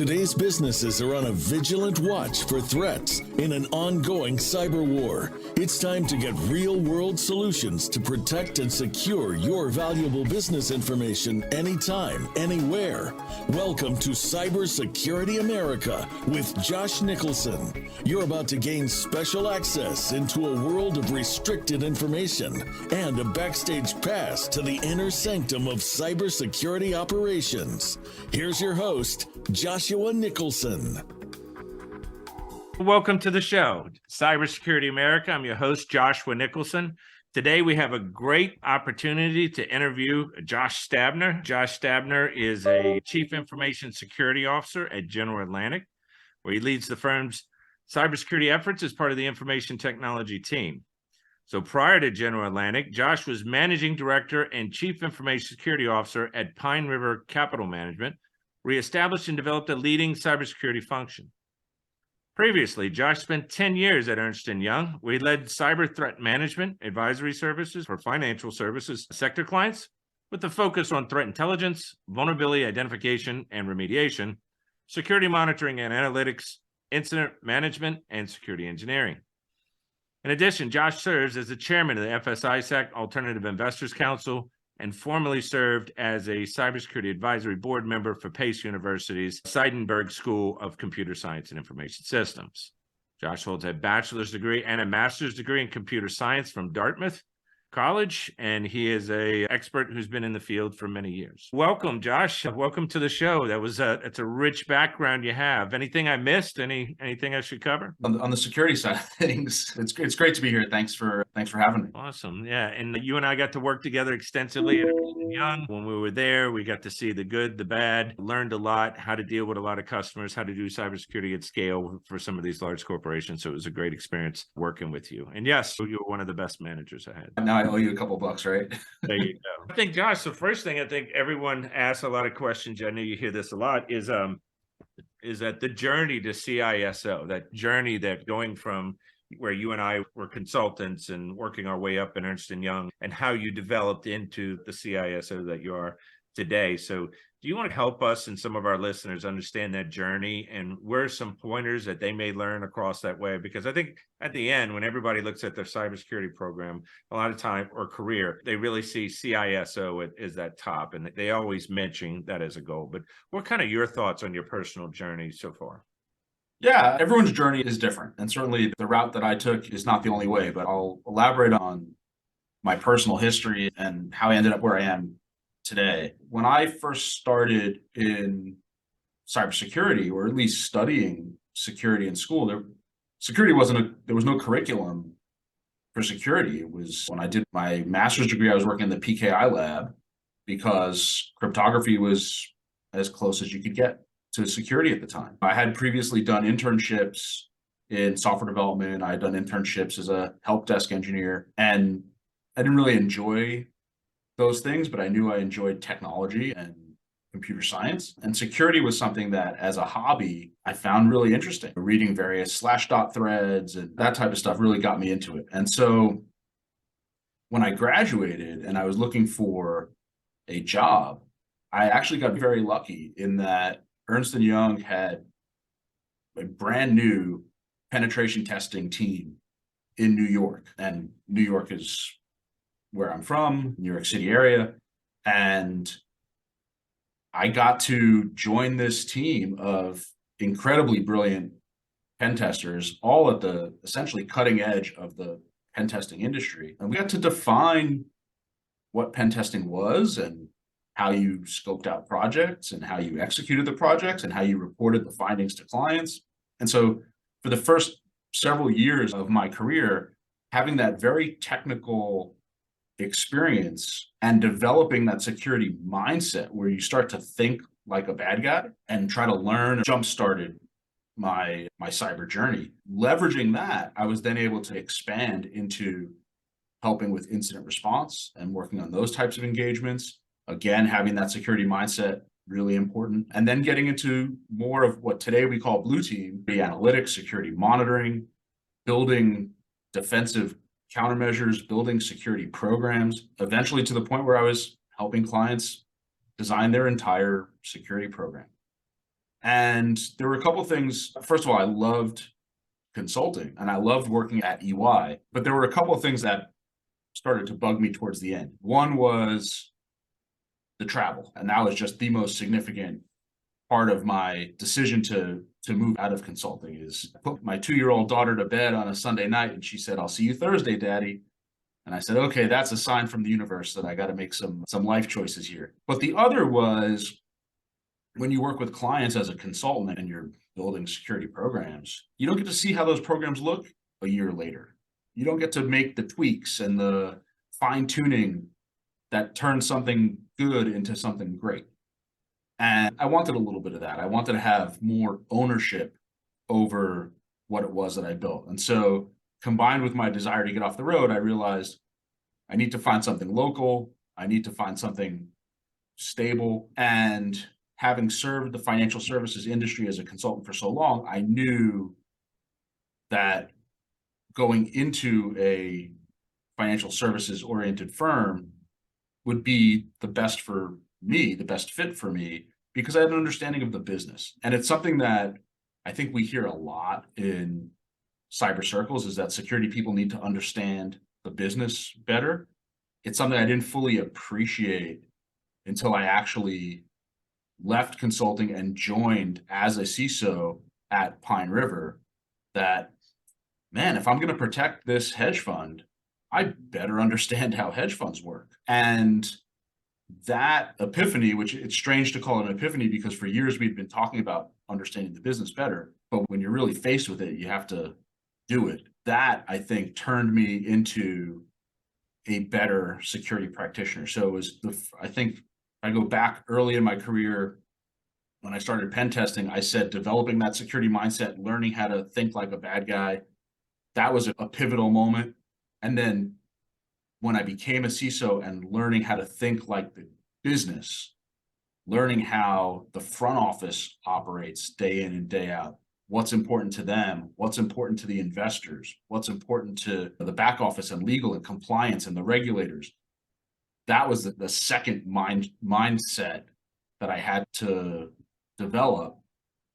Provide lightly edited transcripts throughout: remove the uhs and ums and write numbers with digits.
Today's businesses are on a vigilant watch for threats in an ongoing cyber war. It's time to get real-world solutions to protect and secure your valuable business information anytime, anywhere. Welcome to Cybersecurity America with Josh Nicholson. You're about to gain special access into a world of restricted information and a backstage pass to the inner sanctum of cybersecurity operations. Here's your host, Joshua Nicholson. Welcome to the show, Cybersecurity America. I'm your host, Joshua Nicholson. Today, we have a great opportunity to interview Josh Stabner. Josh Stabner is a Chief Information Security Officer at General Atlantic, where he leads the firm's cybersecurity efforts as part of the information technology team. So prior to General Atlantic, Josh was Managing Director and Chief Information Security Officer at Pine River Capital Management, where he established and developed a leading cybersecurity function. Previously, Josh spent 10 years at Ernst & Young, where he led cyber threat management advisory services for financial services sector clients, with a focus on threat intelligence, vulnerability identification and remediation, security monitoring and analytics, incident management, and security engineering. In addition, Josh serves as the chairman of the FS-ISAC Alternative Investors Council and formerly served as a cybersecurity advisory board member for Pace University's Seidenberg School of Computer Science and Information Systems. Josh holds a bachelor's degree and a master's degree in computer science from Dartmouth College, and he is an expert who's been in the field for many years. Welcome, Josh. Welcome to the show. It's a rich background you have. Anything I missed? Anything I should cover? On the security side of things, it's great to be here. Thanks for having me. Awesome. Yeah, and you and I got to work together extensively at Ernst & Young. When we were there, we got to see the good, the bad, learned a lot, how to deal with a lot of customers, how to do cybersecurity at scale for some of these large corporations. So it was a great experience working with you. And yes, you were one of the best managers I had. Now I owe you a couple bucks, right? There you go. I think, Josh, the first thing I think everyone asks a lot of questions, I know you hear this a lot, is that the journey to CISO, that journey that going from where you and I were consultants and working our way up in Ernst & Young, and how you developed into the CISO that you are today. So do you want to help us and some of our listeners understand that journey, and where are some pointers that they may learn across that way? Because I think at the end, when everybody looks at their cybersecurity program, a lot of time or career, they really see CISO as that top, and they always mention that as a goal. But what kind of your thoughts on your personal journey so far? Yeah, everyone's journey is different. And certainly the route that I took is not the only way, but I'll elaborate on my personal history and how I ended up where I am today. When I first started in cybersecurity, or at least studying security in school, there was no curriculum for security. It was when I did my master's degree, I was working in the PKI lab because cryptography was as close as you could get to security at the time. I had previously done internships in software development. I had done internships as a help desk engineer, and I didn't really enjoy those things, but I knew I enjoyed technology and computer science. And security was something that, as a hobby, I found really interesting. Reading various Slashdot threads and that type of stuff really got me into it. And so when I graduated and I was looking for a job, I actually got very lucky in that Ernst & Young had a brand new penetration testing team in New York. And New York is where I'm from, New York City area. And I got to join this team of incredibly brilliant pen testers, all at the essentially cutting edge of the pen testing industry. And we got to define what pen testing was, and how you scoped out projects, and how you executed the projects, and how you reported the findings to clients. And so for the first several years of my career, having that very technical experience and developing that security mindset where you start to think like a bad guy and try to learn, jump-started my cyber journey. Leveraging that, I was then able to expand into helping with incident response and working on those types of engagements. Again, having that security mindset, really important. And then getting into more of what today we call blue team, the analytics, security monitoring, building defensive countermeasures, building security programs, eventually to the point where I was helping clients design their entire security program. And there were a couple of things. First of all, I loved consulting and I loved working at EY, but there were a couple of things that started to bug me towards the end. One was the travel, and that was just the most significant part of my decision to move out of consulting. Is I put my 2-year-old daughter to bed on a Sunday night and she said, "I'll see you Thursday, Daddy." And I said, "Okay, that's a sign from the universe that I got to make some life choices here." But the other was, when you work with clients as a consultant and you're building security programs, you don't get to see how those programs look a year later. You don't get to make the tweaks and the fine tuning that turns something good into something great. And I wanted a little bit of that. I wanted to have more ownership over what it was that I built. And so, combined with my desire to get off the road, I realized I need to find something local. I need to find something stable. And having served the financial services industry as a consultant for so long, I knew that going into a financial services oriented firm would be the best for me, the best fit for me, because I had an understanding of the business. And it's something that I think we hear a lot in cyber circles, is that security people need to understand the business better. It's something I didn't fully appreciate until I actually left consulting and joined as a CISO at Pine River. That, man, if I'm going to protect this hedge fund, I better understand how hedge funds work. And that epiphany, which it's strange to call it an epiphany because for years we've been talking about understanding the business better, but when you're really faced with it, you have to do it. That, I think, turned me into a better security practitioner. So it was I think I go back early in my career when I started pen testing, I said developing that security mindset, learning how to think like a bad guy, that was a pivotal moment. And then when I became a CISO and learning how to think like the business, learning how the front office operates day in and day out, what's important to them, what's important to the investors, what's important to the back office and legal and compliance and the regulators. That was the second mindset that I had to develop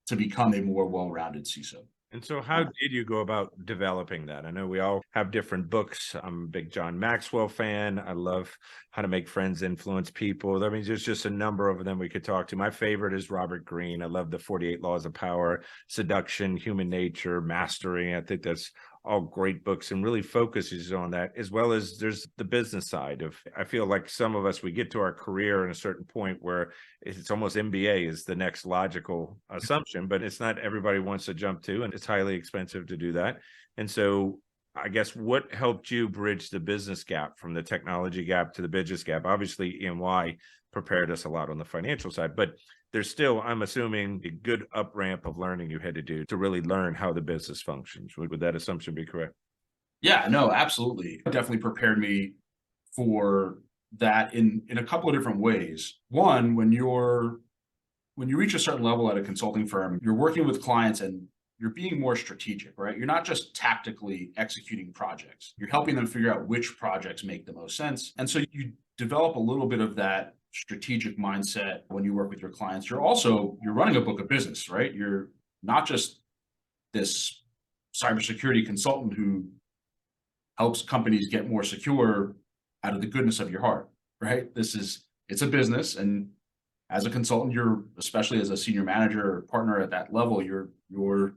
to become a more well-rounded CISO. And so how did you go about developing that? I know we all have different books. I'm a big John Maxwell fan. I love How to Make Friends Influence People. I mean, there's just a number of them we could talk to. My favorite is Robert Greene. I love the 48 Laws of Power, Seduction, Human Nature, Mastery. I think that's all great books and really focuses on that, as well as there's the business side of, I feel like some of us, we get to our career at a certain point where it's almost MBA is the next logical assumption, but it's not everybody wants to jump to, and it's highly expensive to do that. And so I guess what helped you bridge the business gap from the technology gap to the business gap? Obviously, EY prepared us a lot on the financial side, but there's still, I'm assuming, a good up ramp of learning you had to do to really learn how the business functions. Would that assumption be correct? Yeah, no, absolutely. It definitely prepared me for that in a couple of different ways. One, when you reach a certain level at a consulting firm, you're working with clients and you're being more strategic, right? You're not just tactically executing projects. You're helping them figure out which projects make the most sense. And so you develop a little bit of that strategic mindset when you work with your clients. You're running a book of business, right? You're not just this cybersecurity consultant who helps companies get more secure out of the goodness of your heart, right? It's a business, and as a consultant, you're, especially as a senior manager or partner at that level, you're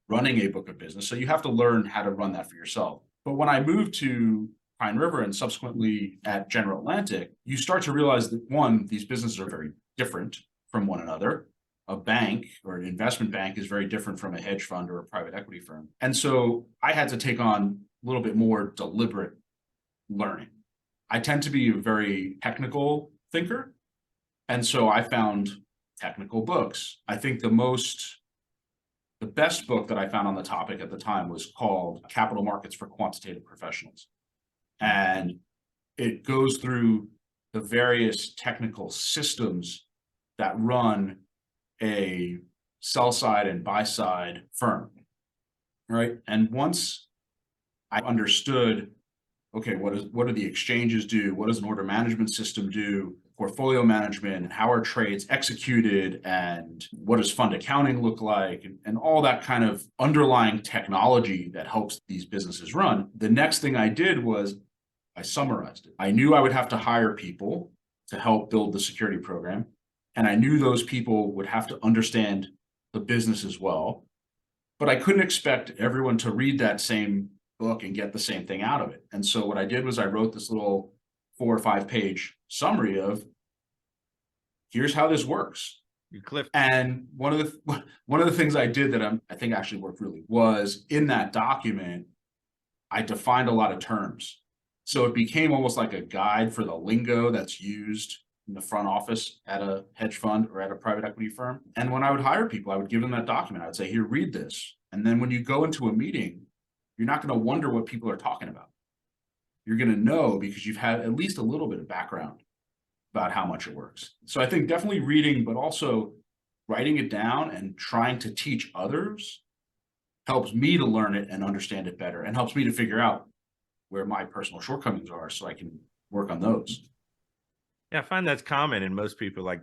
running a book of business. So you have to learn how to run that for yourself. But when I moved to Pine River and subsequently at General Atlantic, you start to realize that, one, these businesses are very different from one another. A bank or an investment bank is very different from a hedge fund or a private equity firm. And so I had to take on a little bit more deliberate learning. I tend to be a very technical thinker. And so I found technical books. I think the best book that I found on the topic at the time was called Capital Markets for Quantitative Professionals. And it goes through the various technical systems that run a sell side and buy side firm, right? And once I understood, okay, what do the exchanges do? What does an order management system do? portfolio management and how are trades executed and what does fund accounting look like and all that kind of underlying technology that helps these businesses run. The next thing I did was I summarized it. I knew I would have to hire people to help build the security program. And I knew those people would have to understand the business as well. But I couldn't expect everyone to read that same book and get the same thing out of it. And so what I did was I wrote this little 4 or 5 page summary of here's how this works. And one of the things I did that I think actually worked really was in that document, I defined a lot of terms. So it became almost like a guide for the lingo that's used in the front office at a hedge fund or at a private equity firm. And when I would hire people, I would give them that document. I would say, here, read this. And then when you go into a meeting, you're not going to wonder what people are talking about. You're going to know because you've had at least a little bit of background about how much it works. So I think definitely reading, but also writing it down and trying to teach others helps me to learn it and understand it better and helps me to figure out where my personal shortcomings are so I can work on those. Yeah, I find that's common in most people like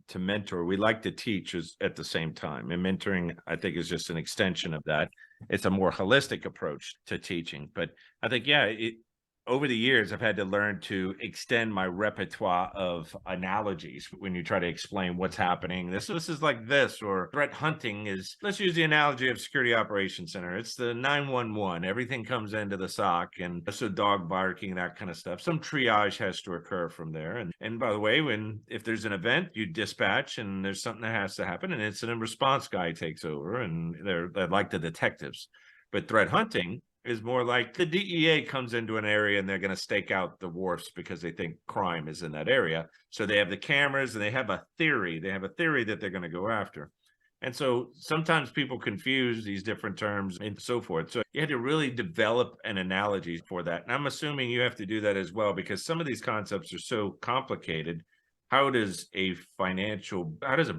to mentor. We like to teach at the same time. And mentoring, I think, is just an extension of that. It's a more holistic approach to teaching. But I think, yeah, over the years, I've had to learn to extend my repertoire of analogies when you try to explain what's happening. This is like this, or threat hunting is, let's use the analogy of Security Operations Center. It's the 911. Everything comes into the SOC and so dog barking, that kind of stuff. Some triage has to occur from there. And by the way, if there's an event, you dispatch and there's something that has to happen, and incident response guy takes over, and they're like the detectives. But threat hunting is more like the DEA comes into an area and they're going to stake out the wharfs because they think crime is in that area. So they have the cameras and they have a theory. They have a theory that they're going to go after. And so sometimes people confuse these different terms and so forth. So you had to really develop an analogy for that. And I'm assuming you have to do that as well, because some of these concepts are so complicated. How does a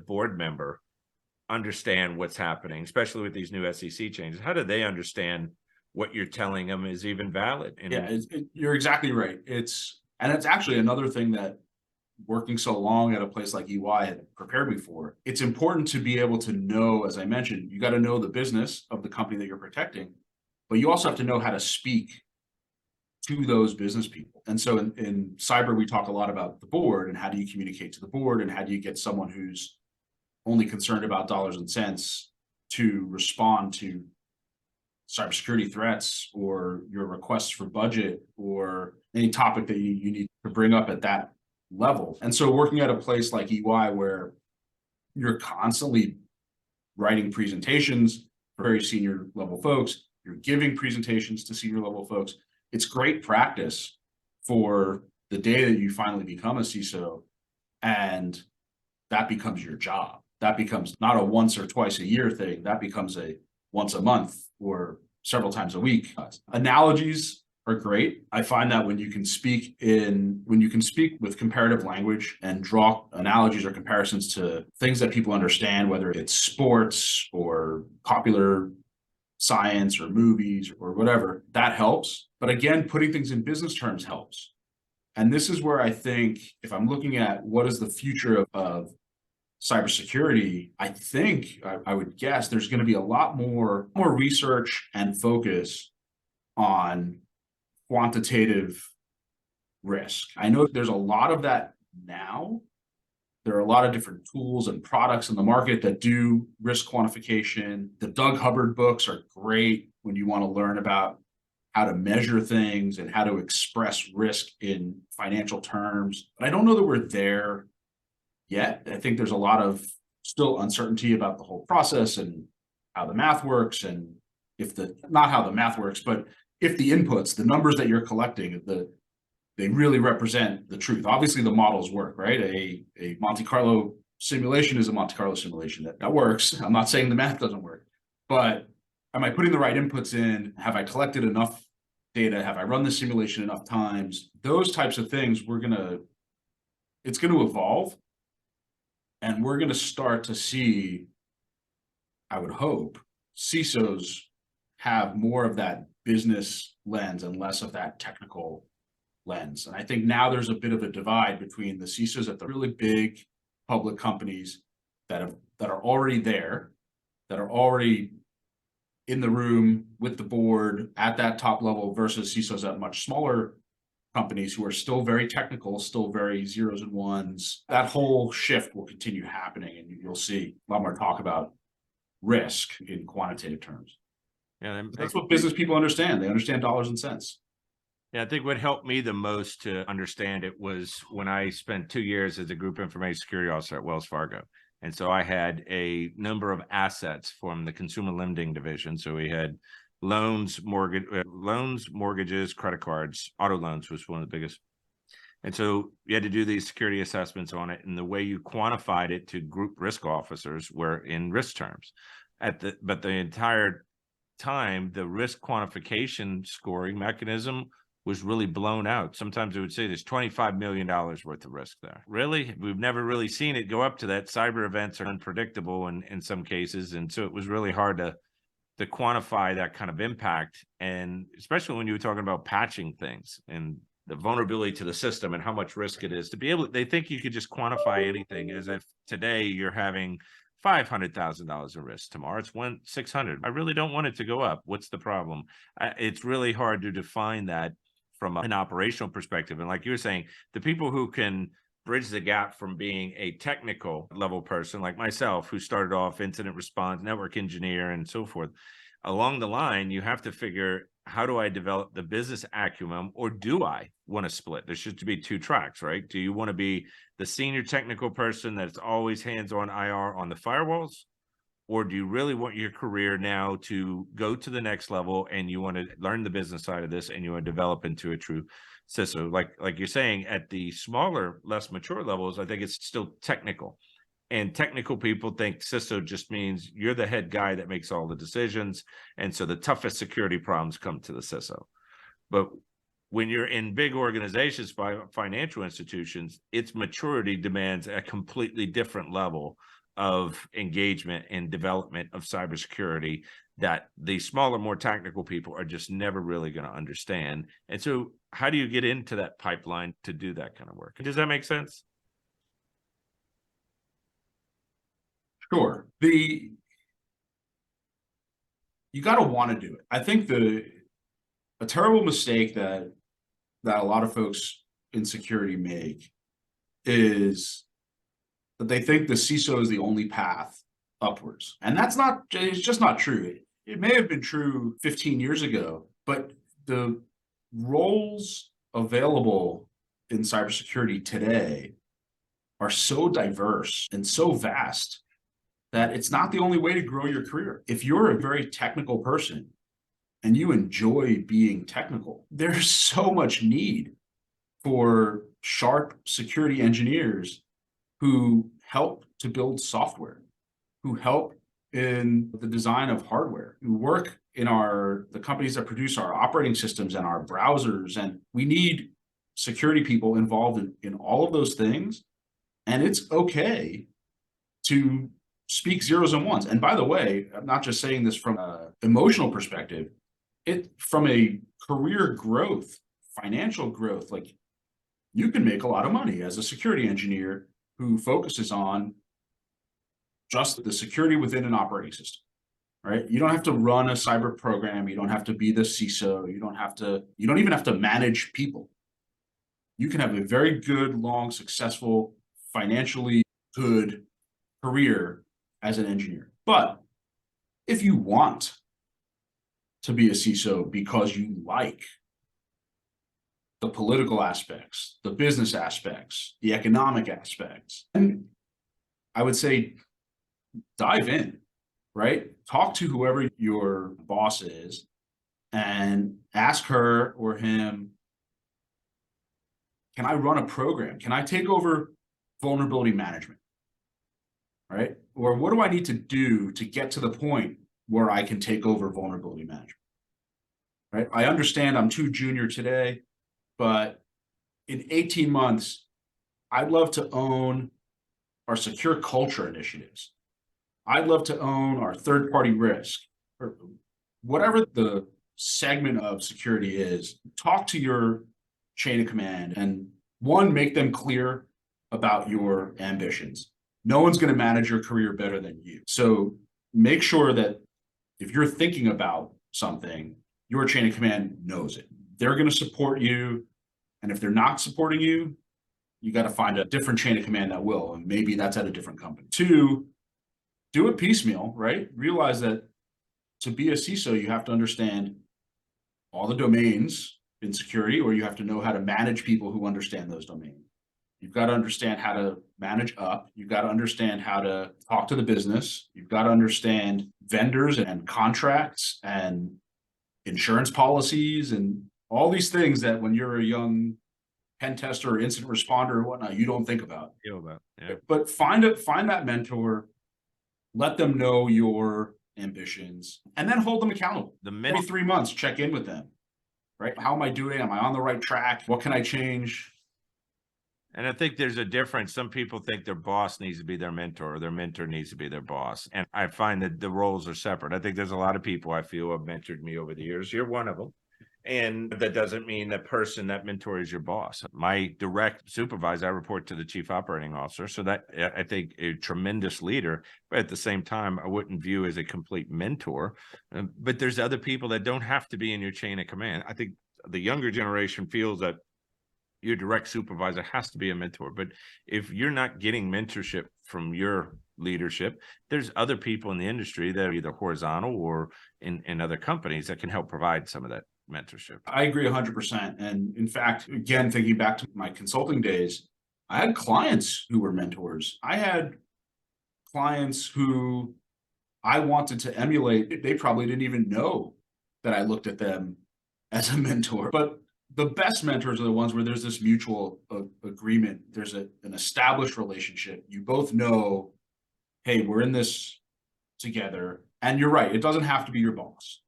board member understand what's happening, especially with these new SEC changes? How do they understand what you're telling them is even valid? You're exactly right. It's actually another thing that working so long at a place like EY had prepared me for. It's important to be able to know, as I mentioned, you got to know the business of the company that you're protecting, but you also have to know how to speak to those business people. And so in cyber, we talk a lot about the board and how do you communicate to the board and how do you get someone who's only concerned about dollars and cents to respond to cybersecurity threats or your requests for budget or any topic that you need to bring up at that level. And so working at a place like EY where you're constantly writing presentations for very senior level folks, you're giving presentations to senior level folks, it's great practice for the day that you finally become a CISO and that becomes your job. That becomes not a once or twice a year thing. That becomes a once a month or several times a week. Analogies are great. I find that when you can speak with comparative language and draw analogies or comparisons to things that people understand, whether it's sports or popular science or movies or whatever, that helps. But again, putting things in business terms helps. And this is where I think if I'm looking at what is the future of cybersecurity, I think I would guess there's going to be a lot more research and focus on quantitative risk. I know there's a lot of that now. There are a lot of different tools and products in the market that do risk quantification. The Doug Hubbard books are great when you want to learn about how to measure things and how to express risk in financial terms. But I don't know that we're there yet. I think there's a lot of still uncertainty about the whole process and how the math works, and not how the math works, but if the inputs, the numbers that you're collecting, they really represent the truth. Obviously the models work, right? A Monte Carlo simulation is a Monte Carlo simulation that works. I'm not saying the math doesn't work, but am I putting the right inputs in? Have I collected enough data? Have I run the simulation enough times? Those types of things it's going to evolve. And we're going to start to see, I would hope, CISOs have more of that business lens and less of that technical lens. And I think now there's a bit of a divide between the CISOs at the really big public companies that are already there, that are already in the room with the board at that top level, versus CISOs at much smaller companies who are still very technical, still very zeros and ones. That whole shift will continue happening, and you'll see a lot more talk about risk in quantitative terms. Yeah, That's what business people understand. They understand dollars and cents. Yeah, I think what helped me the most to understand it was when I spent 2 years as a group information security officer at Wells Fargo. And so I had a number of assets from the consumer lending division. So we had loans, mortgages, credit cards, auto loans was one of the biggest. And so you had to do these security assessments on it. And the way you quantified it to group risk officers were in risk terms. But the entire time, the risk quantification scoring mechanism was really blown out. Sometimes it would say there's $25 million worth of risk there. Really? We've never really seen it go up to that. Cyber events are unpredictable in some cases. And so it was really hard to quantify that kind of impact. And especially when you were talking about patching things and the vulnerability to the system and how much risk it is to be able, they think you could just quantify anything, as if today you're having $500,000 of risk. Tomorrow it's 600. I really don't want it to go up. What's the problem? It's really hard to define that from an operational perspective. And like you were saying, the people who can bridge the gap from being a technical level person like myself, who started off incident response, network engineer, and so forth, along the line, you have to figure, how do I develop the business acumen, or do I want to split? There should be two tracks, right? Do you want to be the senior technical person that's always hands-on IR on the firewalls? Or do you really want your career now to go to the next level and you want to learn the business side of this and you want to develop into a true CISO? Like you're saying, at the smaller, less mature levels, I think it's still technical. And technical people think CISO just means you're the head guy that makes all the decisions. And so the toughest security problems come to the CISO. But when you're in big organizations, financial institutions, its maturity demands a completely different level of engagement and development of cybersecurity that the smaller, more technical people are just never really going to understand. And so how do you get into that pipeline to do that kind of work? Does that make sense? Sure. You got to want to do it. I think a terrible mistake that a lot of folks in security make is that they think the CISO is the only path upwards. And it's just not true. It may have been true 15 years ago, but the roles available in cybersecurity today are so diverse and so vast that it's not the only way to grow your career. If you're a very technical person and you enjoy being technical, there's so much need for sharp security engineers who help to build software, who help in the design of hardware, who work in the companies that produce our operating systems and our browsers. And we need security people involved in all of those things. And it's okay to speak zeros and ones. And by the way, I'm not just saying this from an emotional perspective, from a career growth, financial growth, like, you can make a lot of money as a security engineer who focuses on just the security within an operating system, right? You don't have to run a cyber program. You don't have to be the CISO. You don't even have to manage people. You can have a very good, long, successful, financially good career as an engineer. But if you want to be a CISO because you like the political aspects, the business aspects, the economic aspects, and I would say dive in, right? Talk to whoever your boss is and ask her or him, can I run a program? Can I take over vulnerability management, right? Or what do I need to do to get to the point where I can take over vulnerability management, right? I understand I'm too junior today, but in 18 months, I'd love to own our secure culture initiatives. I'd love to own our third-party risk, or whatever the segment of security is. Talk to your chain of command. And one, make them clear about your ambitions. No one's going to manage your career better than you. So make sure that if you're thinking about something, your chain of command knows it. They're going to support you. And if they're not supporting you, you got to find a different chain of command that will. And maybe that's at a different company. Two, do it piecemeal, right? Realize that to be a CISO, you have to understand all the domains in security, or you have to know how to manage people who understand those domains. You've got to understand how to manage up. You've got to understand how to talk to the business. You've got to understand vendors and contracts and insurance policies and all these things that when you're a young pen tester or incident responder or whatnot, you don't think about. Yeah. But find that mentor, let them know your ambitions, and then hold them accountable. Every 3 months, check in with them, right? How am I doing? Am I on the right track? What can I change? And I think there's a difference. Some people think their boss needs to be their mentor, or their mentor needs to be their boss. And I find that the roles are separate. I think there's a lot of people I feel have mentored me over the years. You're one of them. And that doesn't mean that mentor is your boss. My direct supervisor, I report to the chief operating officer. So that, I think, a tremendous leader, but at the same time, I wouldn't view as a complete mentor. But there's other people that don't have to be in your chain of command. I think the younger generation feels that your direct supervisor has to be a mentor. But if you're not getting mentorship from your leadership, there's other people in the industry that are either horizontal or in other companies that can help provide some of that mentorship. I agree 100%. And in fact, again, thinking back to my consulting days, I had clients who were mentors. I had clients who I wanted to emulate. They probably didn't even know that I looked at them as a mentor. But the best mentors are the ones where there's this mutual agreement. There's an established relationship. You both know, hey, we're in this together. And you're right, it doesn't have to be your boss.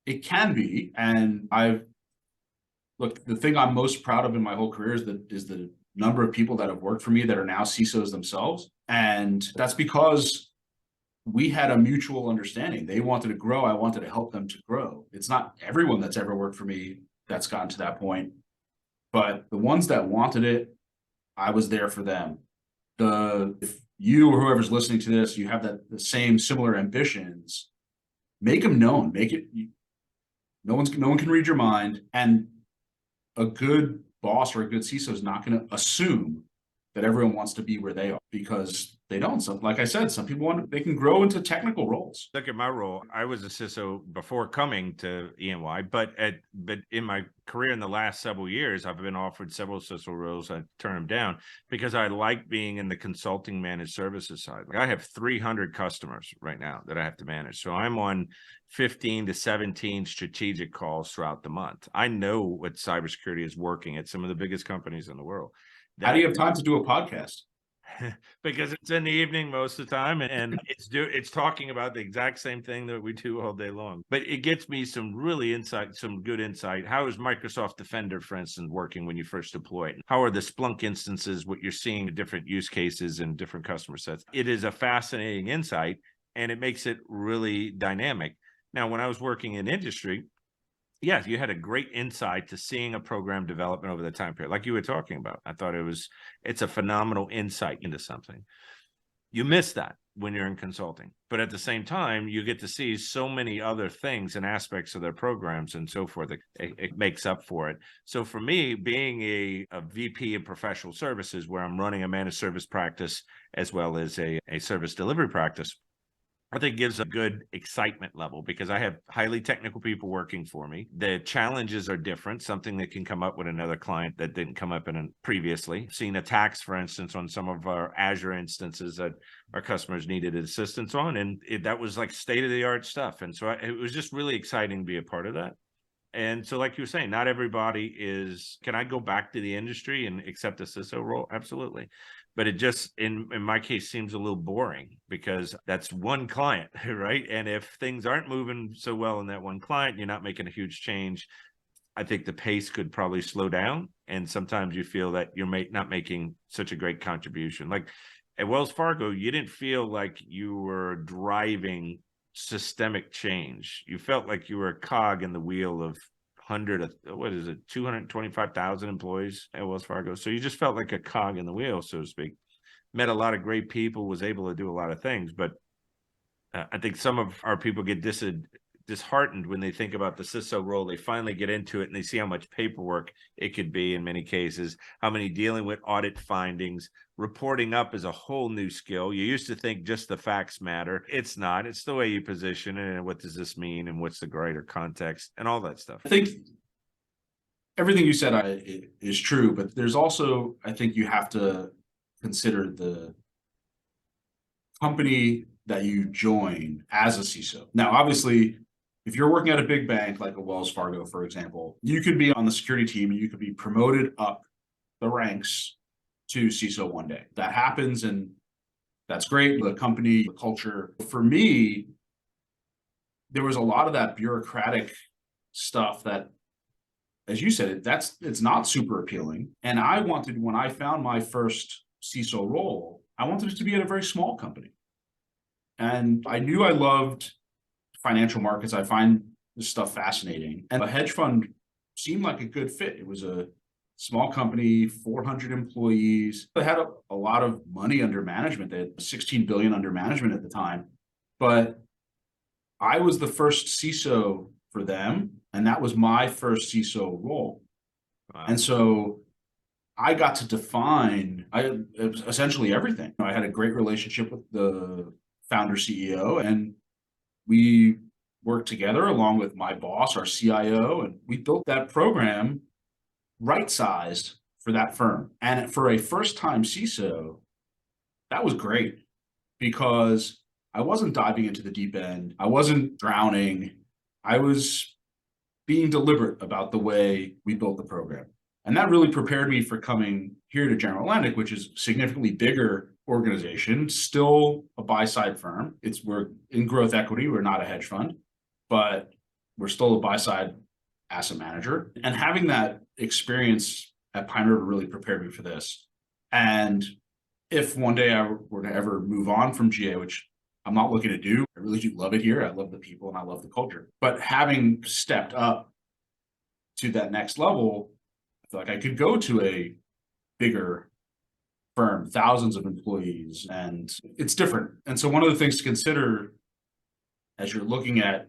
It can be. And look, the thing I'm most proud of in my whole career is the number of people that have worked for me that are now CISOs themselves. And that's because we had a mutual understanding. They wanted to grow. I wanted to help them to grow. It's not everyone that's ever worked for me that's gotten to that point, but the ones that wanted it, I was there for them. If you or whoever's listening to this, you have the same similar ambitions, make them known. No one can read your mind, and a good boss or a good CISO is not going to assume that everyone wants to be where they are, because they don't. So, like I said, some people they can grow into technical roles. Look at my role. I was a CISO before coming to EY, but in my career in the last several years, I've been offered several CISO roles. I turn them down because I like being in the consulting managed services side. Like, I have 300 customers right now that I have to manage. So I'm on 15 to 17 strategic calls throughout the month. I know what cybersecurity is working at some of the biggest companies in the world. How do you have time to do a podcast? Because it's in the evening most of the time, and it's talking about the exact same thing that we do all day long. But it gets me some good insight. How is Microsoft Defender, for instance, working when you first deploy it? How are the Splunk instances, what you're seeing in different use cases and different customer sets? It is a fascinating insight, and it makes it really dynamic. Now, when I was working in industry, yes, you had a great insight to seeing a program development over the time period, like you were talking about. I thought it's a phenomenal insight into something. You miss that when you're in consulting, but at the same time, you get to see so many other things and aspects of their programs and so forth. It makes up for it. So for me, being a VP of professional services, where I'm running a managed service practice as well as a service delivery practice, I think gives a good excitement level, because I have highly technical people working for me. The challenges are different, something that can come up with another client that didn't come up previously. Seen attacks, for instance, on some of our Azure instances that our customers needed assistance on. And that was like state-of-the-art stuff. And so it was just really exciting to be a part of that. And so, like you were saying, not everybody can I go back to the industry and accept a CISO role? Absolutely. But it just, in my case, seems a little boring, because that's one client, right? And if things aren't moving so well in that one client, you're not making a huge change, I think the pace could probably slow down. And sometimes you feel that you're not making such a great contribution. Like at Wells Fargo, you didn't feel like you were driving systemic change. You felt like you were a cog in the wheel of what is it, 225,000 employees at Wells Fargo. So you just felt like a cog in the wheel, so to speak. Met a lot of great people, was able to do a lot of things, but I think some of our people get disheartened when they think about the CISO role. They finally get into it and they see how much paperwork it could be in many cases, how many dealing with audit findings. Reporting up is a whole new skill. You used to think just the facts matter. It's not. It's the way you position it and what does this mean and what's the greater context and all that stuff. I think everything you said is true, but there's also, I think you have to consider the company that you join as a CISO. Now, obviously, if you're working at a big bank like a Wells Fargo, for example, you could be on the security team and you could be promoted up the ranks to CISO one day. That happens, and that's great. The company, the culture. For me, there was a lot of that bureaucratic stuff that, as you said, it's not super appealing. And I wanted, when I found my first CISO role, I wanted it to be at a very small company. And I knew I loved financial markets. I find this stuff fascinating. And a hedge fund seemed like a good fit. It was a small company, 400 employees. They had a lot of money under management. They had 16 billion under management at the time. But I was the first CISO for them, and that was my first CISO role. Wow. And so I got to define essentially everything. I had a great relationship with the founder CEO, and we worked together along with my boss, our CIO, and we built that program right-sized for that firm. And for a first-time CISO, that was great because I wasn't diving into the deep end. I wasn't drowning. I was being deliberate about the way we built the program. And that really prepared me for coming here to General Atlantic, which is a significantly bigger organization, still a buy-side firm. We're in growth equity. We're not a hedge fund, but we're still a buy-side asset manager. And having that experience at Pine River really prepared me for this. And if one day I were to ever move on from GA, which I'm not looking to do, I really do love it here. I love the people and I love the culture. But having stepped up to that next level, I feel like I could go to a bigger firm, thousands of employees, and it's different. And so one of the things to consider as you're looking at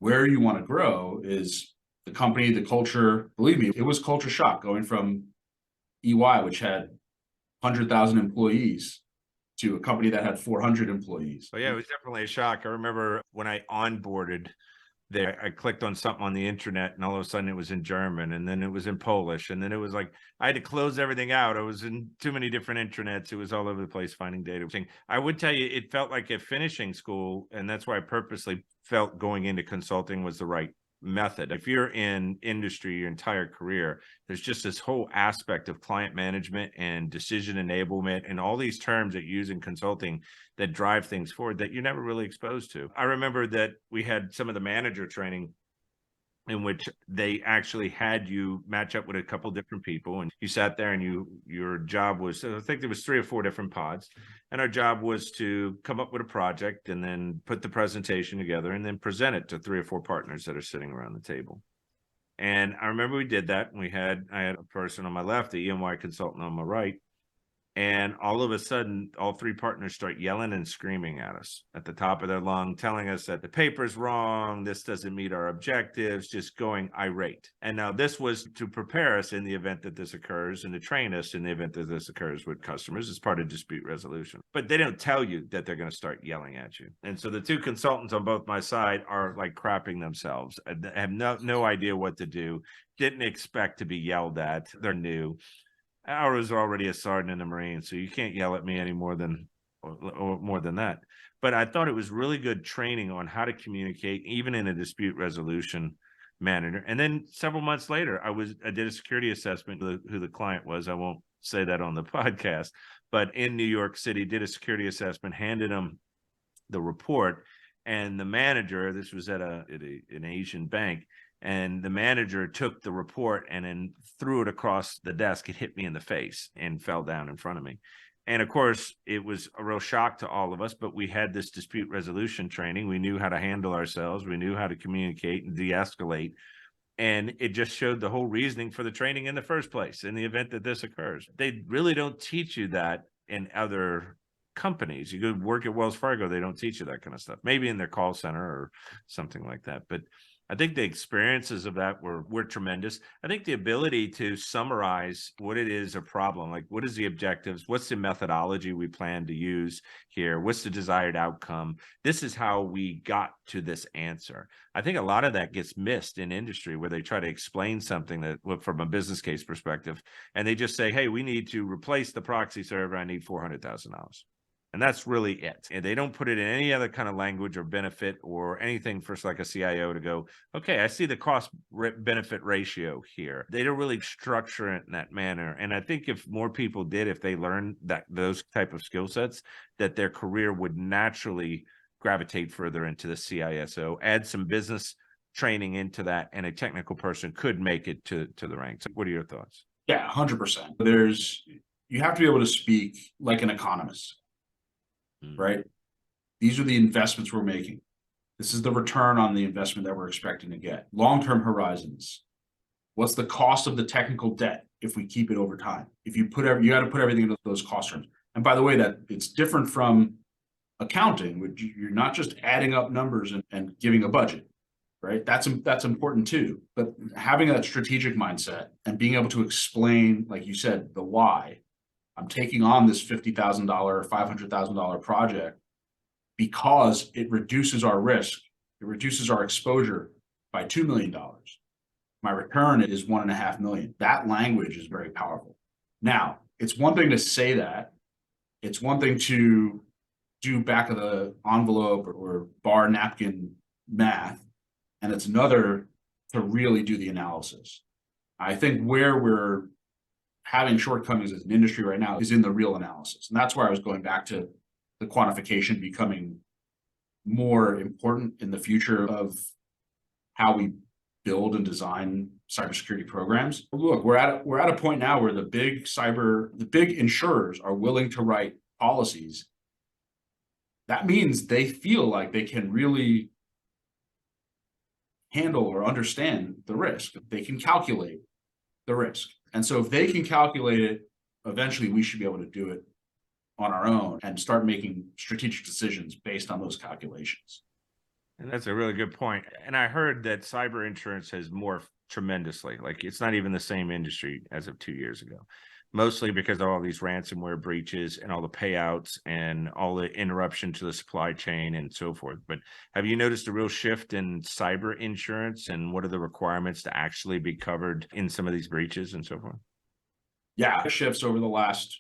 where you want to grow is the company, the culture. Believe me, it was culture shock going from EY, which had 100,000 employees, to a company that had 400 employees. Oh yeah, it was definitely a shock. I remember when I onboarded there, I clicked on something on the internet and all of a sudden it was in German, and then it was in Polish, and then it was like I had to close everything out. I was in too many different intranets. It was all over the place finding data. I would tell you it felt like a finishing school, and that's why I purposely felt going into consulting was the right method. If you're in industry your entire career, there's just this whole aspect of client management and decision enablement and all these terms that you use in consulting that drive things forward that you're never really exposed to. I remember that we had some of the manager training in which they actually had you match up with a couple different people, and you sat there and your job was, I think there was 3 or 4 different pods, and our job was to come up with a project and then put the presentation together and then present it to 3 or 4 partners that are sitting around the table. And I remember we did that, and I had a person on my left, the EY consultant on my right. And all of a sudden, all 3 partners start yelling and screaming at us at the top of their lung, telling us that the paper's wrong, this doesn't meet our objectives, just going irate. And now this was to prepare us in the event that this occurs and to train us in the event that this occurs with customers as part of dispute resolution. But they don't tell you that they're going to start yelling at you. And so the 2 consultants on both my side are like crapping themselves. I have no idea what to do. Didn't expect to be yelled at. They're new. I was already a sergeant in the Marines, so you can't yell at me any more than that. But I thought it was really good training on how to communicate, even in a dispute resolution manner. And then several months later, I did a security assessment who the client was. I won't say that on the podcast, but in New York City, did a security assessment, handed them the report, and the manager, this was at an Asian bank, and the manager took the report and then threw it across the desk. It hit me in the face and fell down in front of me. And of course, it was a real shock to all of us, but we had this dispute resolution training. We knew how to handle ourselves. We knew how to communicate and de-escalate. And it just showed the whole reasoning for the training in the first place in the event that this occurs. They really don't teach you that in other companies. You go work at Wells Fargo, they don't teach you that kind of stuff. Maybe in their call center or something like that. But I think the experiences of that were tremendous. I think the ability to summarize what it is a problem, like what is the objectives, what's the methodology we plan to use here, what's the desired outcome, this is how we got to this answer. I think a lot of that gets missed in industry where they try to explain something that from a business case perspective, and they just say, hey, we need to replace the proxy server, I need $400,000. And that's really it. And they don't put it in any other kind of language or benefit or anything for like a CIO to go, okay, I see the cost benefit ratio here. They don't really structure it in that manner. And I think if more people did, if they learned that those type of skill sets, that their career would naturally gravitate further into the CISO, add some business training into that, and a technical person could make it to the ranks. What are your thoughts? Yeah, 100%. You have to be able to speak like an economist. Right? These are the investments we're making. This is the return on the investment that we're expecting to get. Long-term horizons. What's the cost of the technical debt if we keep it over time? If you you got to put everything into those cost terms. And by the way, that it's different from accounting, which you're not just adding up numbers and giving a budget, right? That's important too. But having that strategic mindset and being able to explain, like you said, the why. I'm taking on this $50,000 or $500,000 project because it reduces our risk. It reduces our exposure by $2 million. My return is $1.5 million. That language is very powerful. Now, it's one thing to say that. It's one thing to do back of the envelope or bar napkin math. And it's another to really do the analysis. I think where we're having shortcomings as an industry right now is in the real analysis. And that's where I was going back to the quantification becoming more important in the future of how we build and design cybersecurity programs. Look, we're at a point now where the big insurers are willing to write policies. That means they feel like they can really handle or understand the risk. They can calculate the risk. And so if they can calculate it, eventually we should be able to do it on our own and start making strategic decisions based on those calculations. And that's a really good point. And I heard that cyber insurance has morphed tremendously. Like it's not even the same industry as of 2 years ago, mostly because of all these ransomware breaches and all the payouts and all the interruption to the supply chain and so forth. But have you noticed a real shift in cyber insurance and what are the requirements to actually be covered in some of these breaches and so forth? Yeah, shifts over the last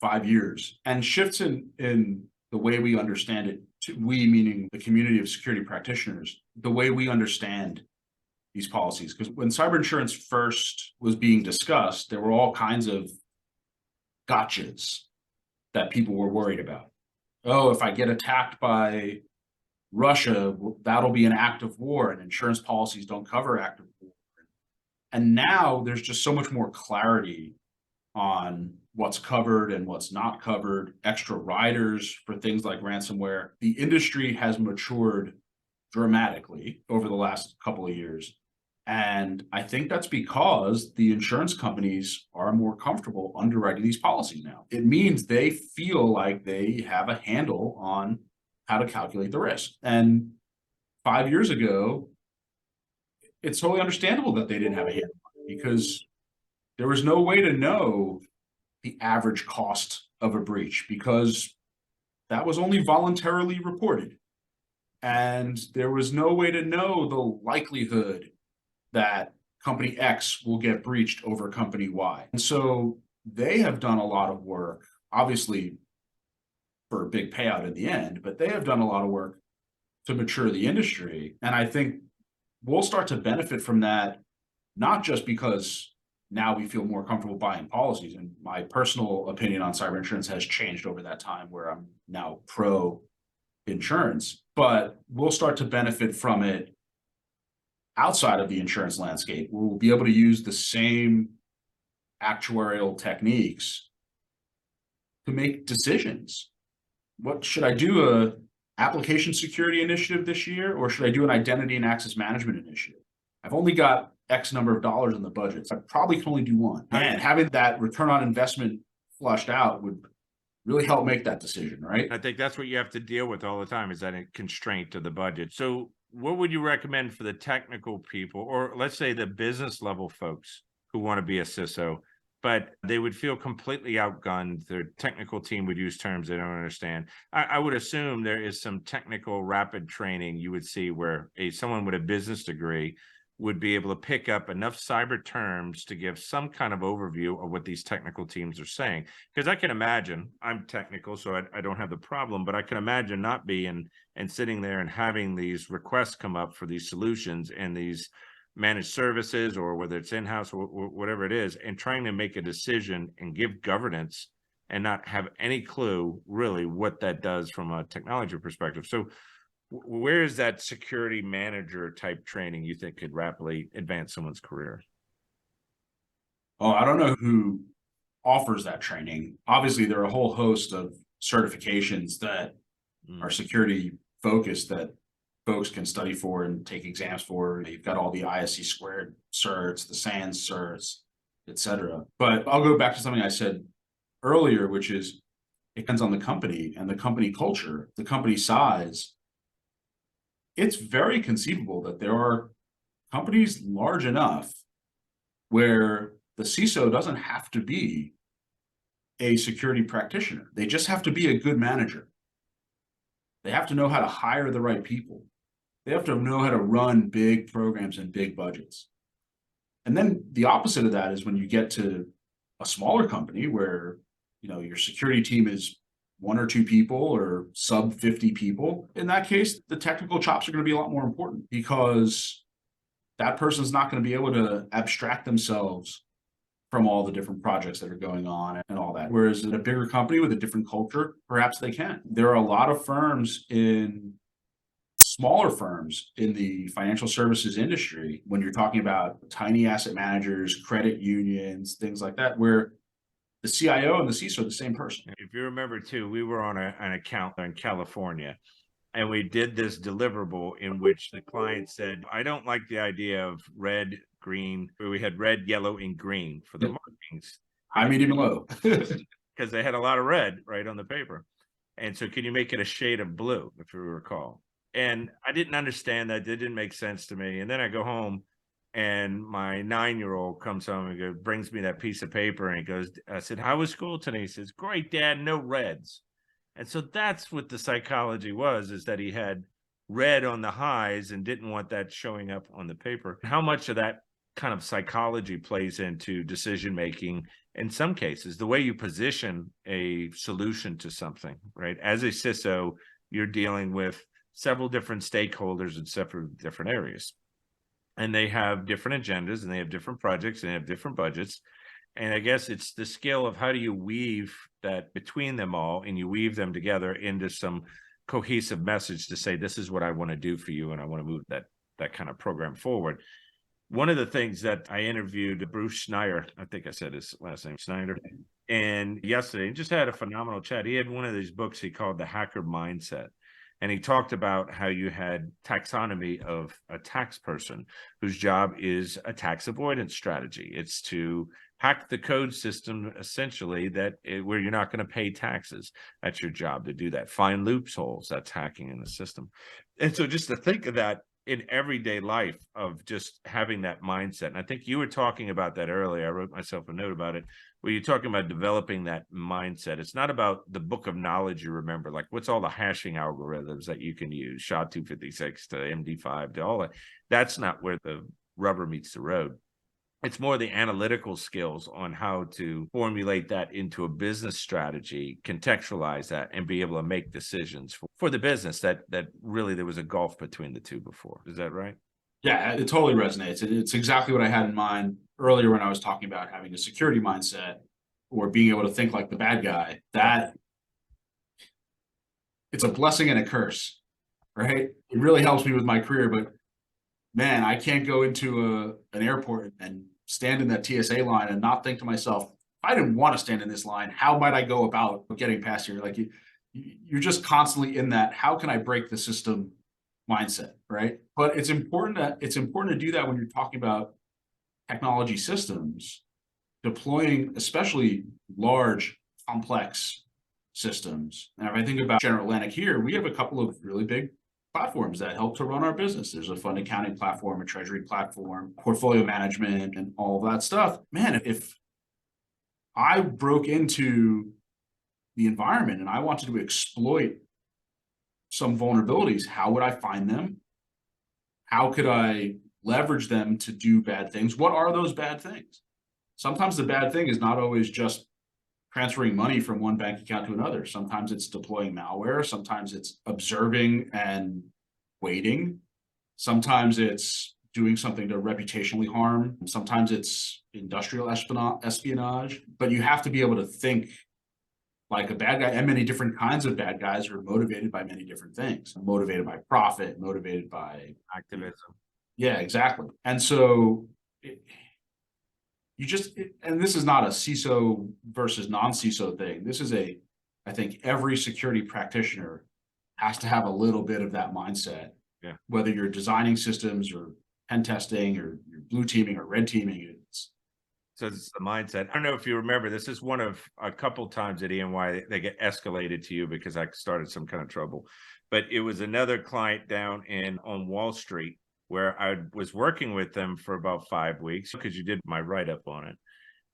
5 years and shifts in the way we understand it. We, meaning the community of security practitioners, the way we understand these policies. Because when cyber insurance first was being discussed, there were all kinds of gotchas that people were worried about. Oh, if I get attacked by Russia, that'll be an act of war, and insurance policies don't cover act of war. And now there's just so much more clarity on what's covered and what's not covered, extra riders for things like ransomware. The industry has matured dramatically over the last couple of years. And I think that's because the insurance companies are more comfortable underwriting these policies now. It means they feel like they have a handle on how to calculate the risk. And 5 years ago, it's totally understandable that they didn't have a handle on it because there was no way to know the average cost of a breach because that was only voluntarily reported. And there was no way to know the likelihood that company X will get breached over company Y. And so they have done a lot of work, obviously for a big payout in the end, but they have done a lot of work to mature the industry. And I think we'll start to benefit from that, not just because now we feel more comfortable buying policies. And my personal opinion on cyber insurance has changed over that time where I'm now pro insurance, but we'll start to benefit from it outside of the insurance landscape. We'll be able to use the same actuarial techniques to make decisions. What should I do? A application security initiative this year, or should I do an identity and access management initiative? I've only got X number of dollars in the budget. So I probably can only do one. And having that return on investment flushed out would really help make that decision, right? I think that's what you have to deal with all the time, is that a constraint to the budget. So what would you recommend for the technical people, or let's say the business level folks who want to be a CISO, but they would feel completely outgunned? Their technical team would use terms they don't understand. I would assume there is some technical rapid training you would see where someone with a business degree would be able to pick up enough cyber terms to give some kind of overview of what these technical teams are saying. Because I can imagine, I'm technical, so I don't have the problem, but I can imagine not being and sitting there and having these requests come up for these solutions and these managed services, or whether it's in-house or whatever it is, and trying to make a decision and give governance and not have any clue really what that does from a technology perspective. So where is that security manager type training you think could rapidly advance someone's career? Oh, I don't know who offers that training. Obviously, there are a whole host of certifications that are security focused that folks can study for and take exams for. You've got all the ISC squared certs, the SANS certs, etc. But I'll go back to something I said earlier, which is it depends on the company and the company culture, the company size. It's very conceivable that there are companies large enough where the CISO doesn't have to be a security practitioner. They just have to be a good manager. They have to know how to hire the right people. They have to know how to run big programs and big budgets. And then the opposite of that is when you get to a smaller company where, your security team is 1 or 2 people or sub 50 people. In that case, the technical chops are going to be a lot more important because that person's not going to be able to abstract themselves from all the different projects that are going on and all that. Whereas in a bigger company with a different culture, perhaps they can. There are a lot of smaller firms in the financial services industry, when you're talking about tiny asset managers, credit unions, things like that, where the CIO and the CISO are the same person. If you remember too, we were on an account in California, and we did this deliverable in which the client said, I don't like the idea of red, green, where we had red, yellow, and green for the markings. High, medium, and low. Because they had a lot of red right on the paper. And so can you make it a shade of blue, if you recall? And I didn't understand that. It didn't make sense to me. And then I go home, and my 9-year-old comes home and brings me that piece of paper, and he goes, I said, how was school today? He says, great, Dad, no reds. And so that's what the psychology was, is that he had red on the highs and didn't want that showing up on the paper. How much of that kind of psychology plays into decision making in some cases, the way you position a solution to something, right? As a CISO, you're dealing with several different stakeholders in several different areas. And they have different agendas, and they have different projects, and they have different budgets. And I guess it's the skill of how do you weave that between them all, and you weave them together into some cohesive message to say, this is what I want to do for you, and I want to move that kind of program forward. One of the things that I interviewed Bruce Schneider, I think I said his last name, Schneider, and yesterday, just had a phenomenal chat. He had one of these books he called The Hacker Mindset. And he talked about how you had taxonomy of a tax person whose job is a tax avoidance strategy. It's to hack the code system, essentially, where you're not going to pay taxes. That's your job to do that. Find loopholes. That's hacking in the system. And so just to think of that in everyday life, of just having that mindset. And I think you were talking about that earlier. I wrote myself a note about it, where you're talking about developing that mindset. It's not about the book of knowledge you remember, like what's all the hashing algorithms that you can use, SHA-256 to MD5 to all that. That's not where the rubber meets the road. It's more the analytical skills on how to formulate that into a business strategy, contextualize that, and be able to make decisions for the business that really there was a gulf between the two before. Is that right? Yeah, it totally resonates. It's exactly what I had in mind earlier when I was talking about having a security mindset or being able to think like the bad guy. That it's a blessing and a curse, right? It really helps me with my career, but man, I can't go into an airport and stand in that TSA line and not think to myself, if I didn't want to stand in this line, how might I go about getting past here? Like you're just constantly in that, how can I break the system mindset, right? But it's important to do that when you're talking about technology systems, deploying especially large, complex systems. And if I think about General Atlantic here, we have a couple of really big platforms that help to run our business. There's a fund accounting platform, a treasury platform, portfolio management, and all of that stuff. Man, if I broke into the environment and I wanted to exploit some vulnerabilities, how would I find them? How could I leverage them to do bad things? What are those bad things? Sometimes the bad thing is not always just transferring money from one bank account to another. Sometimes it's deploying malware. Sometimes it's observing and waiting. Sometimes it's doing something to reputationally harm. Sometimes it's industrial espionage. But you have to be able to think like a bad guy, and many different kinds of bad guys are motivated by many different things. Motivated by profit, motivated by Activism. Yeah, exactly. And so and this is not a CISO versus non-CISO thing. This is I think every security practitioner has to have a little bit of that mindset. Yeah. Whether you're designing systems or pen testing or you're blue teaming or red teaming, So it's the mindset. I don't know if you remember, this is one of a couple times at EY they get escalated to you because I started some kind of trouble. But it was another client down on Wall Street where I was working with them for about 5 weeks because you did my write-up on it.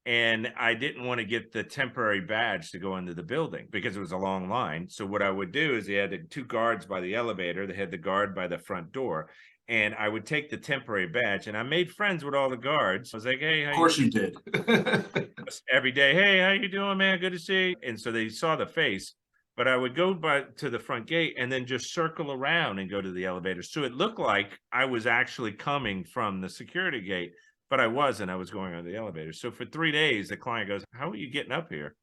And I didn't want to get the temporary badge to go into the building because it was a long line. So what I would do is they had 2 guards by the elevator. They had the guard by the front door. And I would take the temporary badge and I made friends with all the guards. I was like, hey, of course you did. every day, hey, how you doing, man? Good to see you. And so they saw the face. But I would go to the front gate and then just circle around and go to the elevator. So it looked like I was actually coming from the security gate, but I wasn't. I was going on the elevator. So for 3 days, the client goes, how are you getting up here?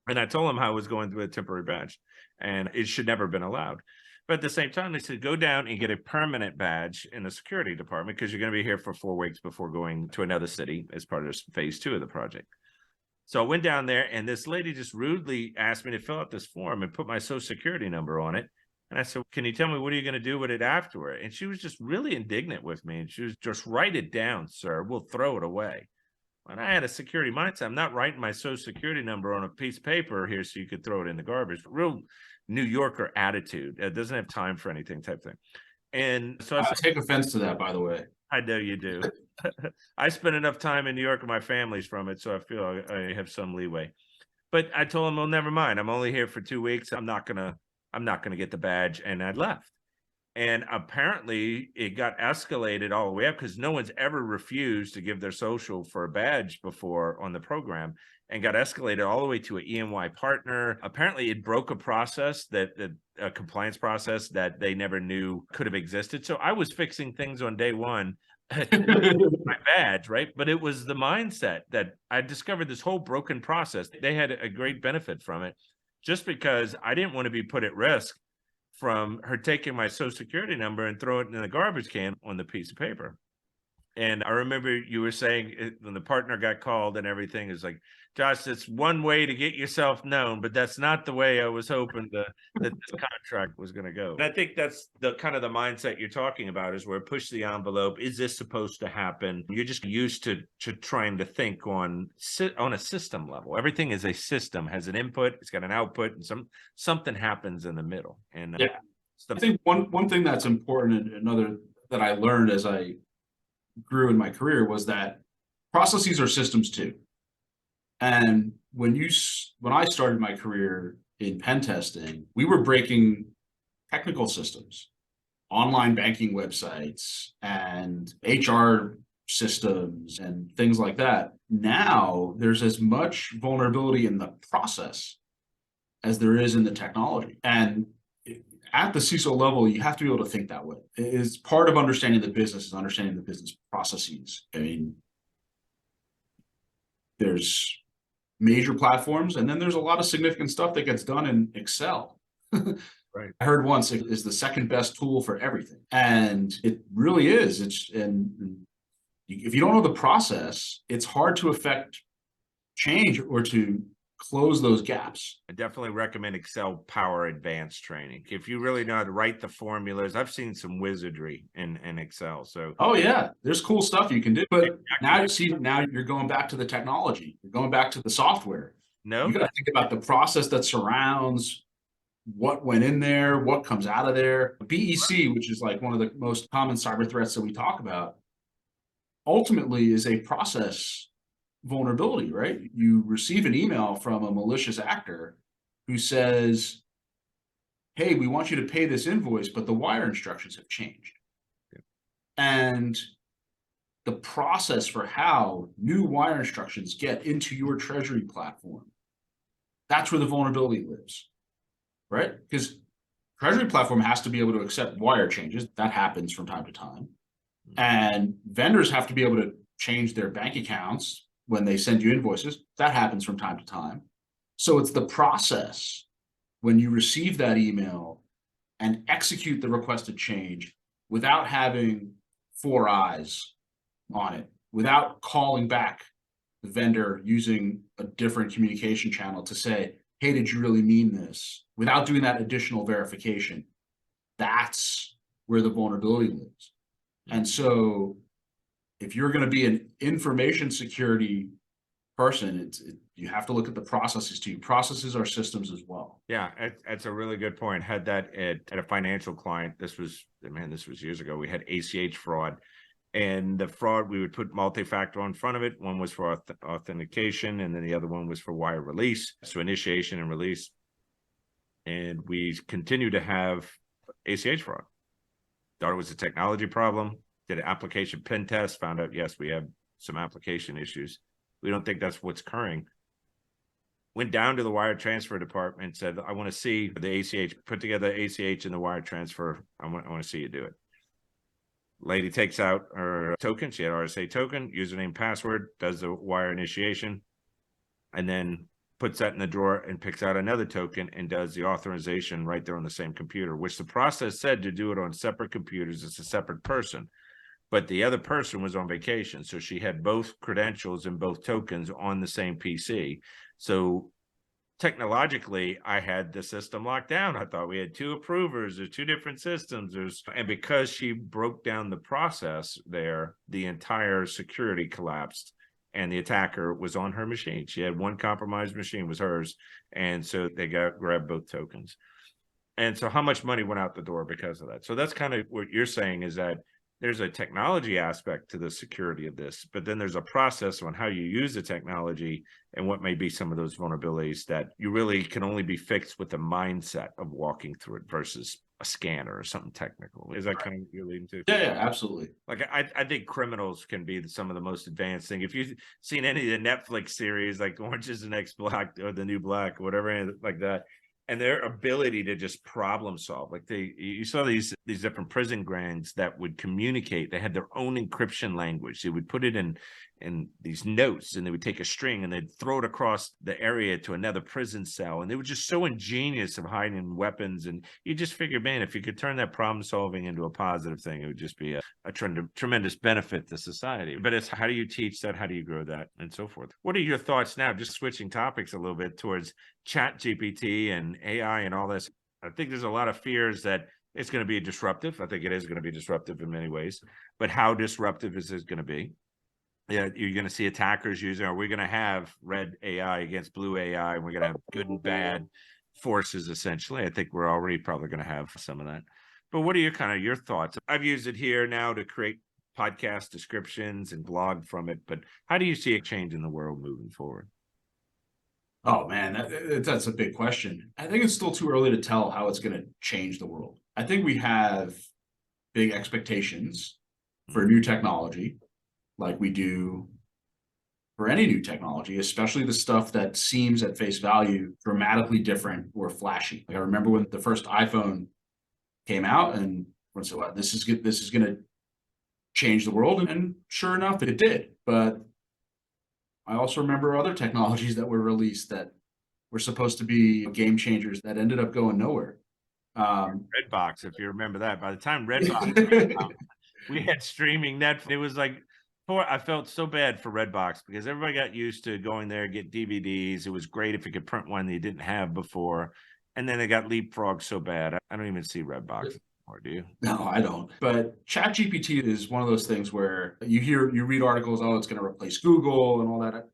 And I told him how I was going through a temporary badge and it should never have been allowed. But at the same time, they said, go down and get a permanent badge in the security department because you're going to be here for 4 weeks before going to another city as part of phase 2 of the project. So I went down there and this lady just rudely asked me to fill out this form and put my social security number on it. And I said, can you tell me what are you going to do with it afterward? And she was just really indignant with me. And she was just, write it down, sir. We'll throw it away. And I had a security mindset. I'm not writing my social security number on a piece of paper here so you could throw it in the garbage. Real New Yorker attitude. It doesn't have time for anything type thing. And so I take offense to that, by the way. I know you do. I spent enough time in New York and my family's from it, so I feel I have some leeway. But I told him, well, never mind. I'm only here for 2 weeks. I'm not gonna get the badge, and I left. And apparently it got escalated all the way up because no one's ever refused to give their social for a badge before on the program, and got escalated all the way to an EY partner. Apparently it broke a process a compliance process that they never knew could have existed. So I was fixing things on day one, my badge, right? But it was the mindset that I discovered this whole broken process. They had a great benefit from it just because I didn't want to be put at risk from her taking my social security number and throw it in the garbage can on the piece of paper. And I remember you were saying when the partner got called and everything is like, Josh, it's one way to get yourself known, but that's not the way I was hoping that this contract was going to go. And I think that's the kind of the mindset you're talking about is where push the envelope. Is this supposed to happen? You're just used to trying to think on a system level. Everything is a system, has an input, it's got an output, and something happens in the middle. And yeah, I think one thing that's important, and another that I learned as I grew in my career was that processes are systems too. And when I started my career in pen testing, we were breaking technical systems, online banking websites and HR systems and things like that. Now there's as much vulnerability in the process as there is in the technology. And at the CISO level, you have to be able to think that way. It's part of understanding the business is understanding the business processes. I mean, there's major platforms, and then there's a lot of significant stuff that gets done in Excel. Right. I heard once it is the second best tool for everything. And it really is. And if you don't know the process, it's hard to affect change or to close those gaps. I definitely recommend Excel Power Advanced training. If you really know how to write the formulas, I've seen some wizardry in Excel. So, oh yeah, there's cool stuff you can do. But exactly. now you're going back to the technology. You're going back to the software. No, You got to think about the process that surrounds what went in there, what comes out of there. BEC, which is like one of the most common cyber threats that we talk about, ultimately is a process vulnerability, right? You receive an email from a malicious actor who says, hey, we want you to pay this invoice, but the wire instructions have changed. Yeah. And the process for how new wire instructions get into your treasury platform, that's where the vulnerability lives, right? Because treasury platform has to be able to accept wire changes. That happens from time to time. And vendors have to be able to change their bank accounts when they send you invoices. That happens from time to time. So it's the process when you receive that email and execute the requested change without having 4 eyes on it, without calling back the vendor using a different communication channel to say, hey, did you really mean this? Without doing that additional verification. That's where the vulnerability lives. And so if you're going to be an information security person, you have to look at the processes too. Processes are systems as well. yeah, that's a really good point. Had that at a financial client. This was years ago. We had ACH fraud. And the fraud, we would put multi-factor in front of it. One was for authentication, and then the other one was for wire release. So initiation and release. And we continue to have ACH fraud. Thought it was a technology problem. Did an application pen test, found out, yes, we have some application issues. We don't think that's what's occurring. Went down to the wire transfer department, said, I want to see the ACH, put together ACH and the wire transfer. I want to see you do it. Lady takes out her token. She had RSA token, username, password, does the wire initiation, and then puts that in the drawer and picks out another token and does the authorization right there on the same computer, which the process said to do it on separate computers. It's a separate person, but the other person was on vacation. So she had both credentials and both tokens on the same PC. So technologically, I had the system locked down. I thought we had 2 approvers or 2 different systems. And because she broke down the process there, the entire security collapsed and the attacker was on her machine. She had one compromised machine, was hers. And so they grabbed both tokens. And so how much money went out the door because of that? So that's kind of what you're saying, is that there's a technology aspect to the security of this, but then there's a process on how you use the technology and what may be some of those vulnerabilities that you really can only be fixed with the mindset of walking through it versus a scanner or something technical. Is that kind of what you're leading to? Yeah, absolutely. Like I think criminals can be some of the most advanced thing. If you've seen any of the Netflix series like Orange is the Next Black or The New Black or whatever like that, and their ability to just problem solve, like you saw these different prison gangs that would communicate. They had their own encryption language. They would put it in these notes, and they would take a string and they'd throw it across the area to another prison cell. And they were just so ingenious of hiding weapons. And you just figure, man, if you could turn that problem solving into a positive thing, it would just be a tremendous benefit to society. But it's how do you teach that? How do you grow that, and so forth? What are your thoughts now? Just switching topics a little bit towards Chat GPT and AI and all this. I think there's a lot of fears that it's going to be disruptive. I think it is going to be disruptive in many ways, but how disruptive is it going to be? Yeah, you're going to see attackers using, are we going to have red AI against blue AI? And we're going to have good and bad forces, essentially. I think we're already probably going to have some of that. But what are your thoughts? I've used it here now to create podcast descriptions and blog from it, but how do you see it change in the world moving forward? Oh man, that's a big question. I think it's still too early to tell how it's going to change the world. I think we have big expectations for new technology, like we do for any new technology, especially the stuff that seems at face value dramatically different or flashy. Like I remember when the first iPhone came out, and everyone said, "Well, this is good. This is going to change the world," and sure enough, it did. But I also remember other technologies that were released that were supposed to be game changers that ended up going nowhere. Redbox, if you remember that. By the time Redbox came out, we had streaming Netflix. It was like I felt so bad for Redbox because everybody got used to going there, get DVDs. It was great if you could print one that you didn't have before. And then it got leapfrogged so bad. I don't even see Redbox anymore, do you? No, I don't. But ChatGPT is one of those things where you read articles, oh, it's going to replace Google and all that.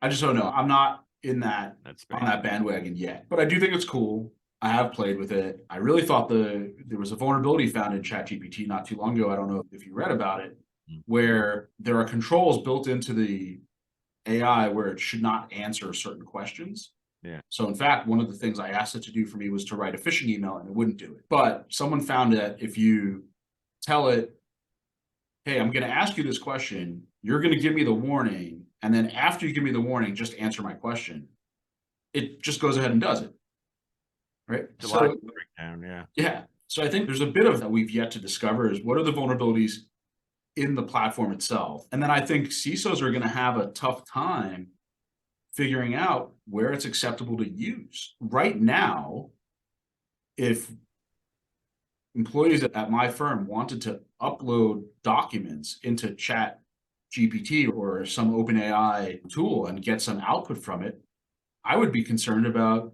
I just don't know. I'm not in that on that bandwagon yet, but I do think it's cool. I have played with it. I really thought there was a vulnerability found in ChatGPT not too long ago. I don't know if you read about it, where there are controls built into the AI where it should not answer certain questions. Yeah. So in fact, one of the things I asked it to do for me was to write a phishing email, and it wouldn't do it. But someone found that if you tell it, hey, I'm going to ask you this question, you're going to give me the warning, and then after you give me the warning, just answer my question, it just goes ahead and does it. Right. It's a lot of breakdown, yeah. Yeah. So I think there's a bit of that we've yet to discover is what are the vulnerabilities in the platform itself. And then I think CISOs are going to have a tough time figuring out where it's acceptable to use. Right now, if employees at my firm wanted to upload documents into ChatGPT or some OpenAI tool and get some output from it, I would be concerned about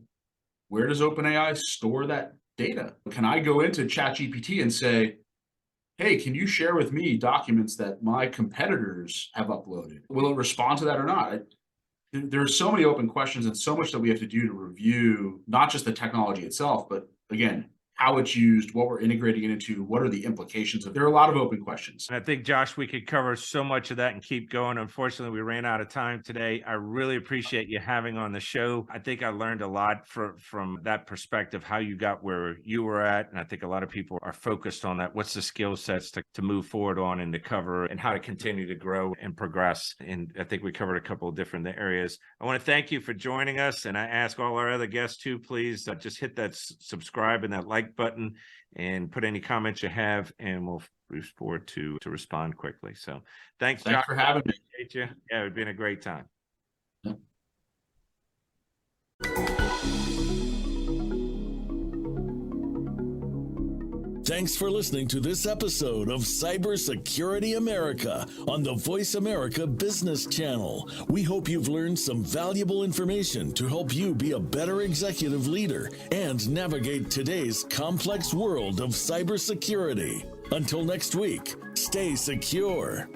where does OpenAI store that data? Can I go into ChatGPT and say, hey, can you share with me documents that my competitors have uploaded? Will it respond to that or not? There's so many open questions and so much that we have to do to review not just the technology itself, but again, how it's used, what we're integrating it into, what are the implications of. There are a lot of open questions. And I think, Josh, we could cover so much of that and keep going. Unfortunately, we ran out of time today. I really appreciate you having on the show. I think I learned a lot from that perspective, how you got where you were at. And I think a lot of people are focused on that. What's the skill sets to move forward on and to cover and how to continue to grow and progress. And I think we covered a couple of different areas. I want to thank you for joining us. And I ask all our other guests too, please just hit that subscribe and that like button and put any comments you have, and we'll move forward to respond quickly. So thanks Josh, for having me. Appreciate you. Yeah, it's been a great time. Yeah. Thanks for listening to this episode of Cybersecurity America on the Voice America Business Channel. We hope you've learned some valuable information to help you be a better executive leader and navigate today's complex world of cybersecurity. Until next week, stay secure.